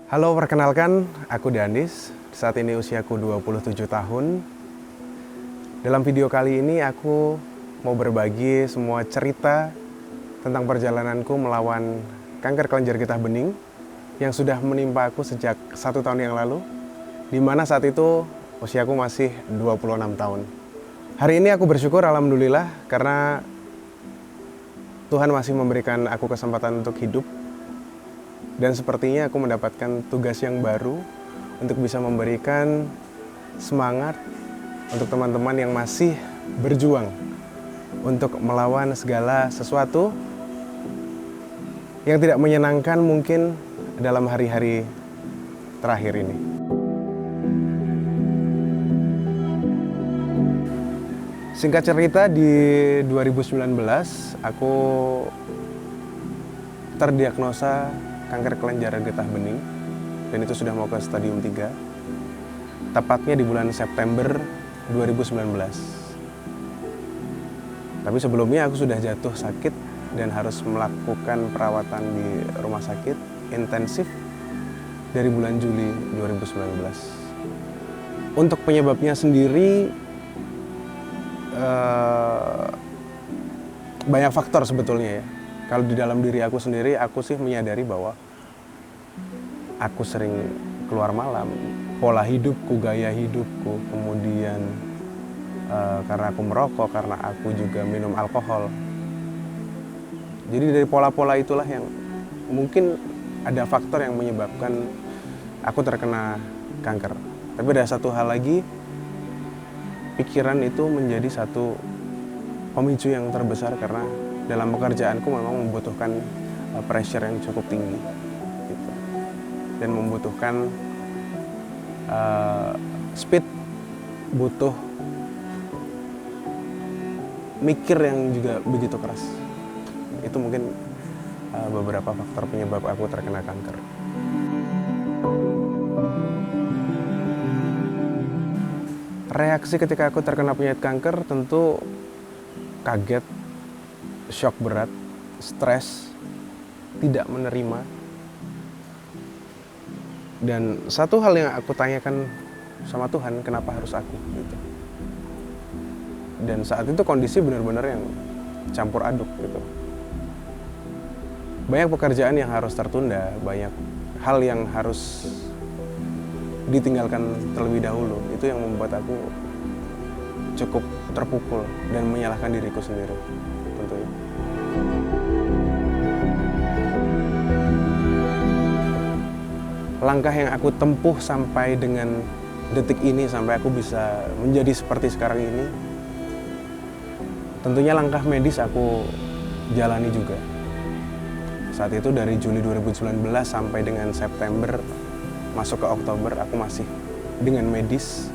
Halo, perkenalkan, aku Danis. Saat ini usiaku 27 tahun. Dalam video kali ini aku mau berbagi semua cerita tentang perjalananku melawan kanker kelenjar getah bening yang sudah menimpa aku sejak 1 tahun yang lalu, di mana saat itu usiaku masih 26 tahun. Hari ini aku bersyukur alhamdulillah karena Tuhan masih memberikan aku kesempatan untuk hidup. Dan sepertinya aku mendapatkan tugas yang baru untuk bisa memberikan semangat untuk teman-teman yang masih berjuang untuk melawan segala sesuatu yang tidak menyenangkan mungkin dalam hari-hari terakhir ini. Singkat cerita, di 2019 aku terdiagnosa kanker kelenjar getah bening, dan itu sudah mau ke stadium 3, tepatnya di bulan September 2019. Tapi sebelumnya aku sudah jatuh sakit dan harus melakukan perawatan di rumah sakit intensif dari bulan Juli 2019. Untuk penyebabnya sendiri banyak faktor sebetulnya ya. Kalau di dalam diri aku sendiri, aku sih menyadari bahwa aku sering keluar malam, pola hidupku, gaya hidupku, kemudian karena aku merokok, karena aku juga minum alkohol. Jadi dari pola-pola itulah yang mungkin ada faktor yang menyebabkan aku terkena kanker. Tapi ada satu hal lagi, pikiran itu menjadi satu pemicu yang terbesar karena dalam pekerjaanku memang membutuhkan pressure yang cukup tinggi gitu. Dan membutuhkan speed, butuh mikir yang juga begitu keras. Itu mungkin beberapa faktor penyebab aku terkena kanker. Reaksi ketika aku terkena penyakit kanker tentu kaget, shock berat, stres, tidak menerima. Dan satu hal yang aku tanyakan sama Tuhan, kenapa harus aku gitu. Dan saat itu kondisi benar-benar yang campur aduk gitu. Banyak pekerjaan yang harus tertunda, banyak hal yang harus ditinggalkan terlebih dahulu. Itu yang membuat aku cukup terpukul dan menyalahkan diriku sendiri tentunya. Langkah yang aku tempuh sampai dengan detik ini, sampai aku bisa menjadi seperti sekarang ini, tentunya langkah medis aku jalani juga. Saat itu dari Juli 2019 sampai dengan September, masuk ke Oktober, aku masih dengan medis.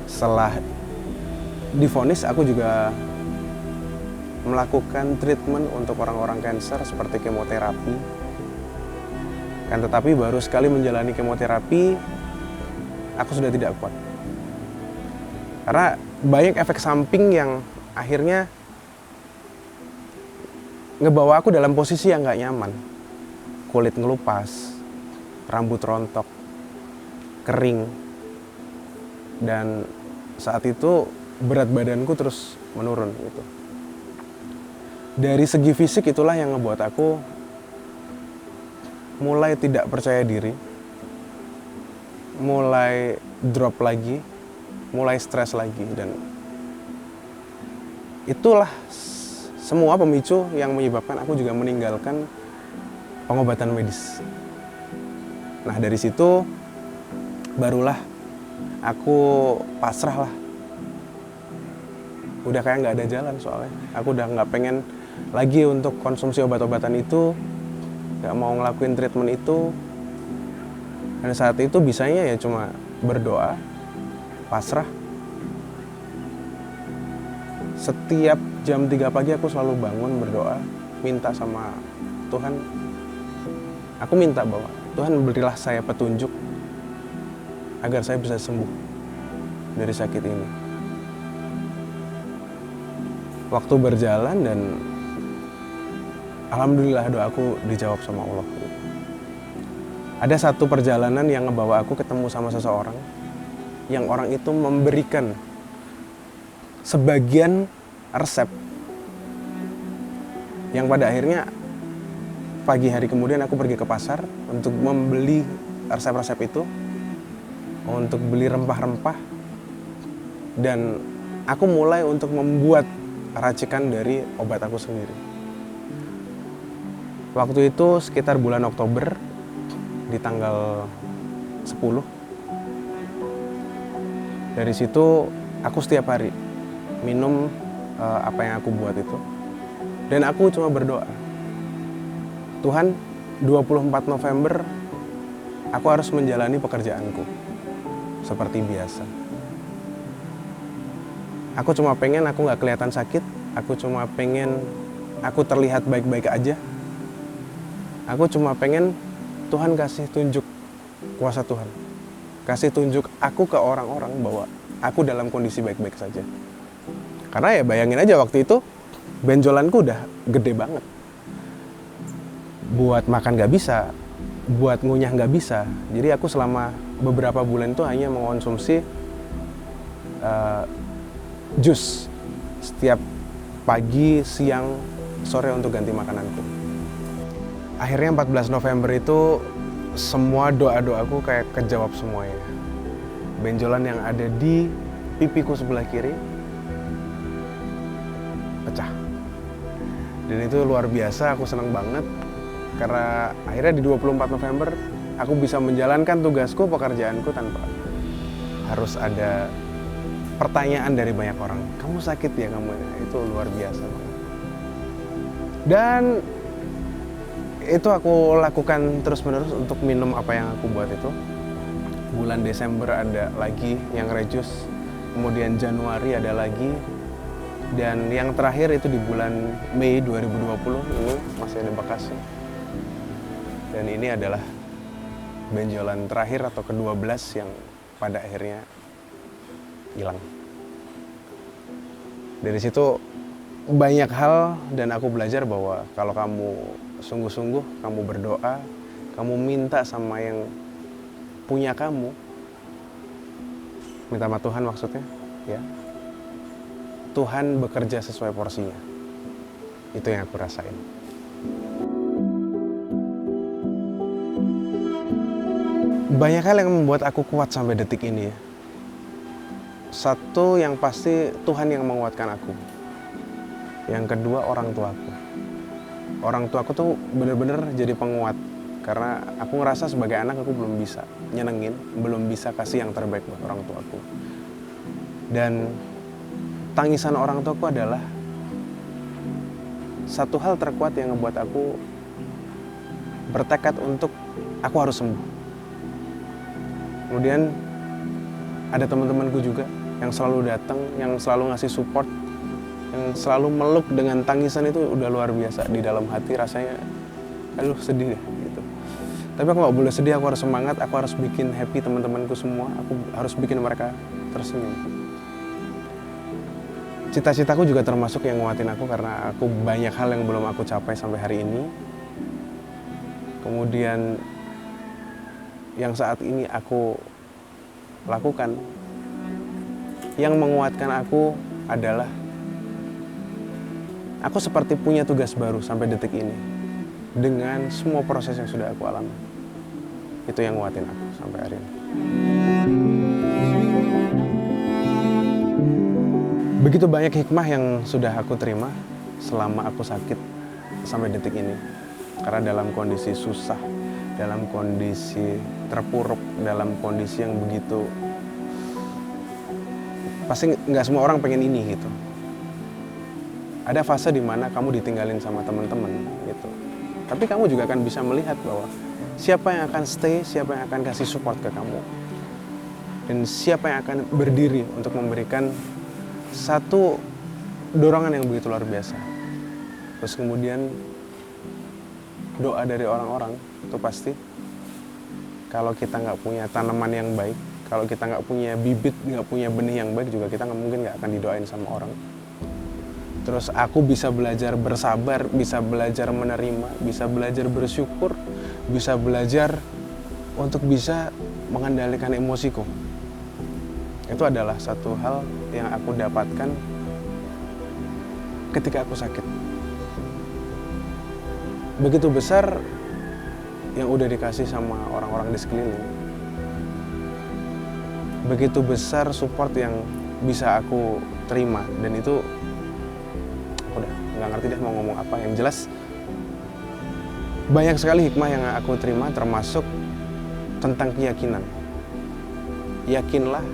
Setelah divonis, aku juga melakukan treatment untuk orang-orang cancer seperti kemoterapi. Kan tetapi baru sekali menjalani kemoterapi, aku sudah tidak kuat. Karena banyak efek samping yang akhirnya ngebawa aku dalam posisi yang gak nyaman. Kulit ngelupas, rambut rontok, kering. Dan saat itu berat badanku terus menurun gitu. Dari segi fisik itulah yang ngebuat aku mulai tidak percaya diri, mulai drop lagi, mulai stres lagi, dan itulah semua pemicu yang menyebabkan aku juga meninggalkan pengobatan medis. Nah, dari situ barulah aku pasrah lah. Udah kayak nggak ada jalan soalnya. Aku udah nggak pengen lagi untuk konsumsi obat-obatan itu, nggak mau ngelakuin treatment itu. Dan saat itu bisanya ya cuma berdoa, pasrah. Setiap jam 3 pagi aku selalu bangun berdoa, minta sama Tuhan. Aku minta bahwa Tuhan berilah saya petunjuk agar saya bisa sembuh dari sakit ini. Waktu berjalan dan alhamdulillah doaku dijawab sama Allah. Ada satu perjalanan yang ngebawa aku ketemu sama seseorang, yang orang itu memberikan sebagian resep, yang pada akhirnya pagi hari kemudian aku pergi ke pasar untuk membeli resep-resep itu, untuk beli rempah-rempah, dan aku mulai untuk membuat racikan dari obat aku sendiri. Waktu itu sekitar bulan Oktober, di tanggal 10. Dari situ aku setiap hari minum apa yang aku buat itu. Dan aku cuma berdoa, Tuhan, 24 November aku harus menjalani pekerjaanku seperti biasa. Aku cuma pengen aku gak kelihatan sakit. Aku cuma pengen aku terlihat baik-baik aja. Aku cuma pengen Tuhan kasih tunjuk kuasa Tuhan. Kasih tunjuk aku ke orang-orang bahwa aku dalam kondisi baik-baik saja. Karena ya bayangin aja waktu itu benjolanku udah gede banget. Buat makan gak bisa, buat ngunyah gak bisa. Jadi aku selama beberapa bulan itu hanya mengonsumsi jus setiap pagi, siang, sore untuk ganti makananku. Akhirnya 14 November itu semua doa-doaku kayak kejawab semuanya. Benjolan yang ada di pipiku sebelah kiri pecah. Dan itu luar biasa, aku senang banget. Karena akhirnya di 24 November aku bisa menjalankan tugasku, pekerjaanku tanpa harus ada pertanyaan dari banyak orang. Kamu sakit ya kamu? Itu luar biasa banget. Dan itu aku lakukan terus-menerus untuk minum apa yang aku buat itu. Bulan Desember ada lagi yang Rejus, kemudian Januari ada lagi, dan yang terakhir itu di bulan Mei 2020 ini masih ada Bekasi. Dan ini adalah benjolan terakhir atau ke-12 yang pada akhirnya hilang. Dari situ banyak hal dan aku belajar bahwa kalau kamu sungguh-sungguh, kamu berdoa, kamu minta sama yang punya kamu, minta sama Tuhan maksudnya, ya, Tuhan bekerja sesuai porsinya. Itu yang aku rasain. Banyak hal yang membuat aku kuat sampai detik ini ya. Satu yang pasti Tuhan yang menguatkan aku. Yang kedua orang tuaku. Orang tuaku tuh bener-bener jadi penguat. Karena aku ngerasa sebagai anak aku belum bisa nyenengin, belum bisa kasih yang terbaik buat orang tuaku. Dan tangisan orang tuaku adalah satu hal terkuat yang ngebuat aku bertekad untuk aku harus sembuh. Kemudian ada teman-temanku juga yang selalu datang, yang selalu ngasih support, yang selalu meluk dengan tangisan itu udah luar biasa. Di dalam hati rasanya, aduh sedih deh gitu. Tapi aku gak boleh sedih, aku harus semangat, aku harus bikin happy teman-temanku semua, aku harus bikin mereka tersenyum. Cita-citaku juga termasuk yang nguatin aku karena aku banyak hal yang belum aku capai sampai hari ini. Kemudian yang saat ini aku lakukan, yang menguatkan aku adalah aku seperti punya tugas baru sampai detik ini dengan semua proses yang sudah aku alami. Itu yang nguatin aku sampai hari ini. Begitu banyak hikmah yang sudah aku terima selama aku sakit sampai detik ini. Karena dalam kondisi susah, dalam kondisi terpuruk, dalam kondisi yang begitu, pasti nggak semua orang pengen ini gitu. Ada fase di mana kamu ditinggalin sama teman-teman gitu. Tapi kamu juga akan bisa melihat bahwa siapa yang akan stay, siapa yang akan kasih support ke kamu, dan siapa yang akan berdiri untuk memberikan satu dorongan yang begitu luar biasa. Terus kemudian doa dari orang-orang itu pasti, kalau kita nggak punya tanaman yang baik, kalau kita nggak punya bibit, nggak punya benih yang baik juga, kita mungkin nggak akan didoain sama orang. Terus aku bisa belajar bersabar, bisa belajar menerima, bisa belajar bersyukur, bisa belajar untuk bisa mengendalikan emosiku. Itu adalah satu hal yang aku dapatkan ketika aku sakit. Begitu besar yang udah dikasih sama orang-orang di sekeliling. Begitu besar support yang bisa aku terima, dan itu aku udah nggak ngerti deh mau ngomong apa. Yang jelas banyak sekali hikmah yang aku terima, termasuk tentang keyakinan. Yakinlah,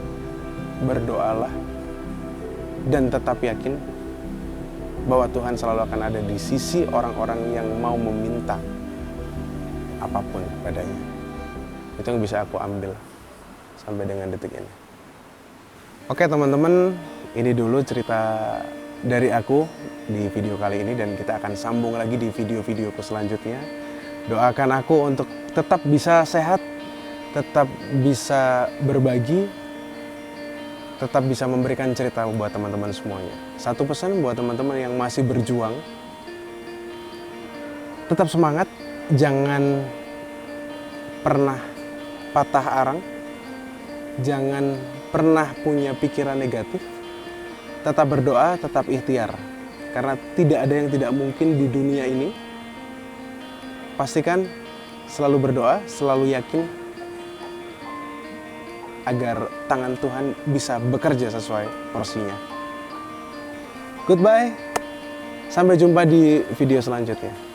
berdoalah, dan tetap yakin bahwa Tuhan selalu akan ada di sisi orang-orang yang mau meminta apapun padanya. Itu yang bisa aku ambil sampai dengan detik ini. Oke teman-teman, ini dulu cerita dari aku di video kali ini, dan kita akan sambung lagi di video-videoku selanjutnya. Doakan aku untuk tetap bisa sehat, tetap bisa berbagi, tetap bisa memberikan cerita buat teman-teman semuanya. Satu pesan buat teman-teman yang masih berjuang, tetap semangat, jangan pernah patah arang, jangan pernah punya pikiran negatif, tetap berdoa, tetap ikhtiar. Karena tidak ada yang tidak mungkin di dunia ini. Pastikan selalu berdoa, selalu yakin agar tangan Tuhan bisa bekerja sesuai porsinya. Goodbye, sampai jumpa di video selanjutnya.